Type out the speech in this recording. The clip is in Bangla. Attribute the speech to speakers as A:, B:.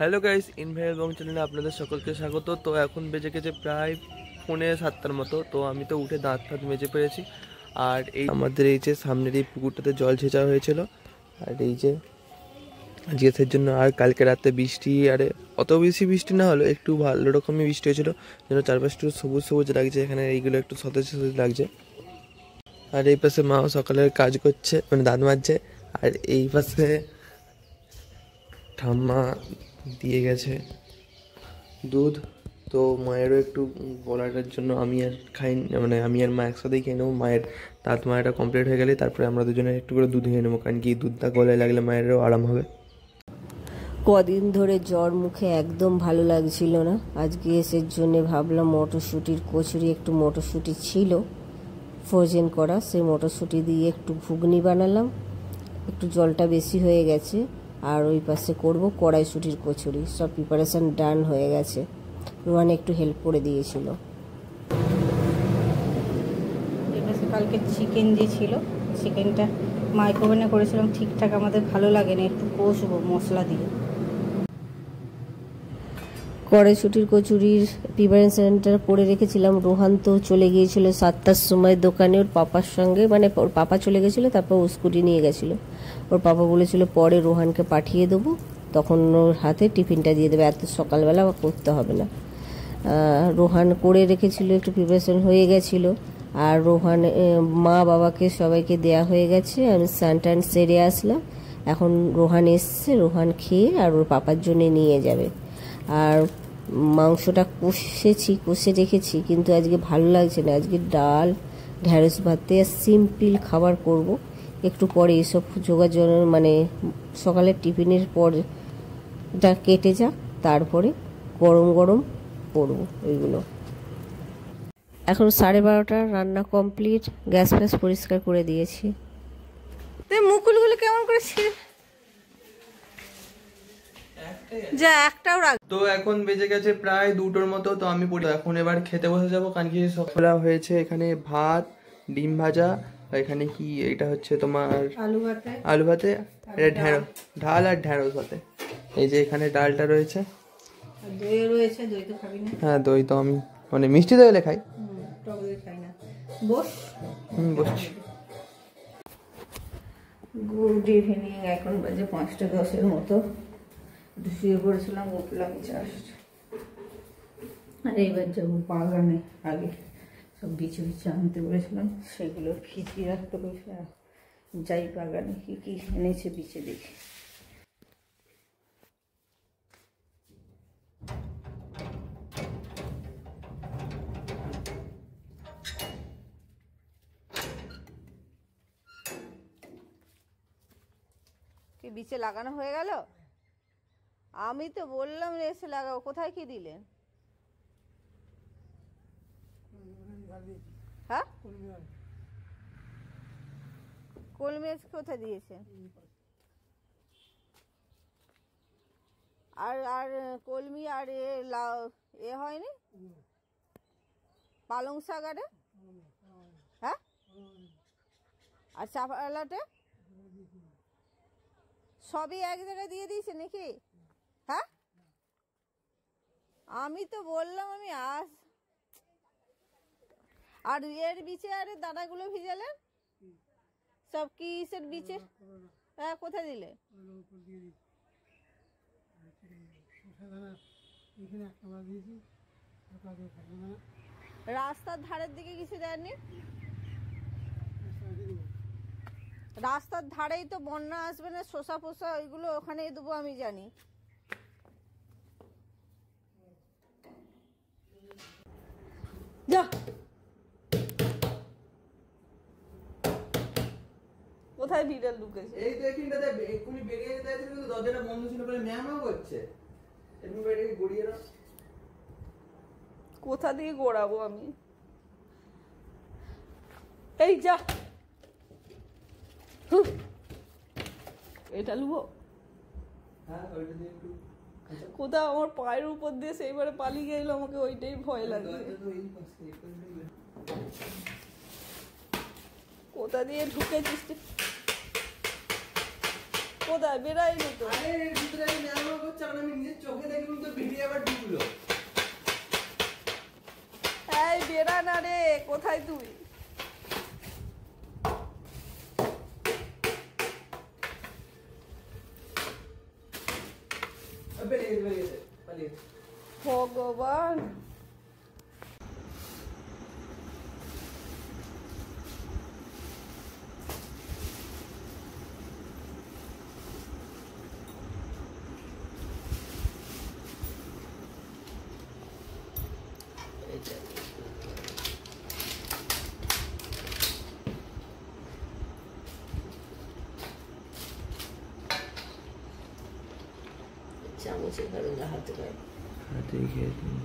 A: হ্যালো গাইস, ইনভাইল এবং চ্যানেলে আপনাদের সকলকে স্বাগত। তো এখন বেজে গেছে প্রায় 6:45 মতো। তো আমি তো উঠে দাঁত ফাত মেজে পেরেছি। আর এই আমাদের এই যে সামনের এই পুকুরটাতে জল ছেঁচা হয়েছিল। আর এই যে জিজ্ঞেসের জন্য, আর কালকে রাতে বৃষ্টি, আরে অত বেশি বৃষ্টি না হলো, একটু ভালো রকমই বৃষ্টি হয়েছিল, যেন চারপাশে একটু সবুজ সবুজ লাগছে। এখানে এইগুলো একটু সতেজ সতেজ লাগছে। আর এই পাশে মাও সকালের কাজ করছে, মানে দাঁত মাজছে। আর এই পাশে ঠাম্মা দিয়ে গেছে দুধ। তো মায়েরও একটু গলাটার জন্য আমি আর খাই, মানে আমি আর মা একসাথেই খেয়ে নেবো। মায়ের দাঁত মায়েরটা কমপ্লিট হয়ে গেলে তারপরে আমরা দুজনে একটু করে দুধ খেয়ে নেবো, কারণ কি দুধটা গলায় লাগলে মায়েরও আরাম হবে।
B: কদিন ধরে জ্বর, মুখে একদম ভালো লাগছিল না। আজকে এসের জন্য ভাবলাম মটরশুঁটির কচুরি, একটু মটরশুঁটি ছিল ফ্রোজেন করা, সেই মটরশুঁটি দিয়ে একটু ঘুগনি বানালাম। একটু জলটা বেশি হয়ে গেছে। আর ওই পাশে করব কড়াইশুঁটির কচুরি। সব প্রিপারেশান ডান হয়ে গেছে। রোহান একটু হেল্প করে দিয়েছিল।
C: কালকে চিকেন যে ছিল, চিকেনটা মাইক্রোওভেনে করেছিলাম, ঠিকঠাক আমাদের ভালো লাগেনি, একটু কষবো মশলা দিয়ে।
B: কড়াইশুঁটির কচুরির প্রিপারেশনটা করে রেখেছিলাম। রোহান তো চলে গিয়েছিল 7টার সময় দোকানে ওর পাপার সঙ্গে, মানে ওর পাপা চলে গেছিলো, তারপর ও স্কুটি নিয়ে গেছিলো। ওর পাপা বলেছিল পরে রোহানকে পাঠিয়ে দেবো, তখন ওর হাতে টিফিনটা দিয়ে দেবে, এত সকালবেলা করতে হবে না। রোহান করে রেখেছিল, একটু প্রিপারেশন হয়ে গেছিলো। আর রোহান মা বাবাকে সবাইকে দেয়া হয়ে গেছে। আমি স্নান টান সেরে আসলাম। এখন রোহান এসছে, রোহান খেয়ে আর ওর পাপার জন্য নিয়ে যাবে। আর মাংসটা কষে রেখেছি, কিন্তু আজকে ভালো লাগছে না। আজকে ডাল, ঢ্যাঁড়স ভাতে আর সিম্পল খাবার করব। একটু পরে এসব যোগাযোগ, মানে সকালের টিফিনের পর এটা কেটে যাক, তারপরে গরম গরম করবো ওইগুলো। এখন 12:30, রান্না কমপ্লিট, গ্যাস ফ্যাস পরিষ্কার করে দিয়েছি।
C: মুকুলগুলো কেমন করে যা একটাও রাখ।
A: তো এখন বেজে গেছে প্রায় 2টোর মতো। তো আমি এখন এবার খেতে বসে যাবো, কারণ কি সকালে হয়েছে এখানে ভাত, ডিম ভাজা, এখানে কি এটা হচ্ছে তোমার আলু ভাতে, এটা ঢ্যাঁড়স, ঢাল আর ঢ্যাঁড়স ভাতে। এই যে এখানে ডালটা রয়েছে,
C: দই রয়েছে। দই তো খাবি না?
A: হ্যাঁ দই তো আমি মানে মিষ্টি দই হলে খাই,
C: টক দই খাই না। বস।
A: বসছি।
C: গুড ইভিনিং, এখন বাজে 5:10 মতো। শুয়ে পড়েছিলাম, উঠলাম জাস্ট। আর এইবার যাবো বাগানে। আগে সব বিচে বিচে আনতে বলেছিলাম, সেগুলো ভিজিয়ে রাখতে বসে। যাই বাগানে কি কি এনেছে বিচে দেখি। কি বিচে লাগানো হয়ে গেল? আমি তো বললাম এসে লাগাবো, কোথায় কি দিলেন? হ্যাঁ, কলমি কোথায় দিয়েছে? আর আর কলমি আর এ হয়নি? পালং শাক আরে, হ্যাঁ, আর চাপালাটে সবই এক জায়গায় দিয়ে দিয়েছে নাকি? হ্যাঁ, আমি তো বললাম আমি আর এর বিচে আরে দানাগুলো ভিজালেন সব কিসের বিচে? হ্যাঁ, কোথায় দিলে? রাস্তার ধারের দিকে কিছু দেননি? রাস্তার ধারেই তো বন্যা আসবে না, শসা ফসা ওইগুলো ওখানেই দেবো, আমি জানি। যা, কোথায় বিড়াল ঢুকেছে?
A: এই তো এখানটাতে এক্ষুনি বেরিয়ে যেতে আছে, কিন্তু দরজাটা বন্ধ ছিল বলে ম্যামও করছে। এমনি বাইরে গড়িয়ে দাও।
C: কোথা দিয়ে গড়াবো আমি? এই যা, এটা লুবো।
A: হ্যাঁ, ওইটা দিয়ে একটু
C: কোথাও আমার পায়ের উপর দিয়ে সেইবারে পালিয়ে গেল, আমাকে ওইটাই ভয় লাগে। কোথা দিয়ে ঢুকেছিস? কোথায় বেরাইনি তো।
A: আরে ভিতরে ম্যামও করছে, আমি নিজের চোখে
C: এই বেড়া না রে, কোথায় তুই? ভগবান,
B: চামচের ঘরে হাতে পায়
A: হাতে খেয়ে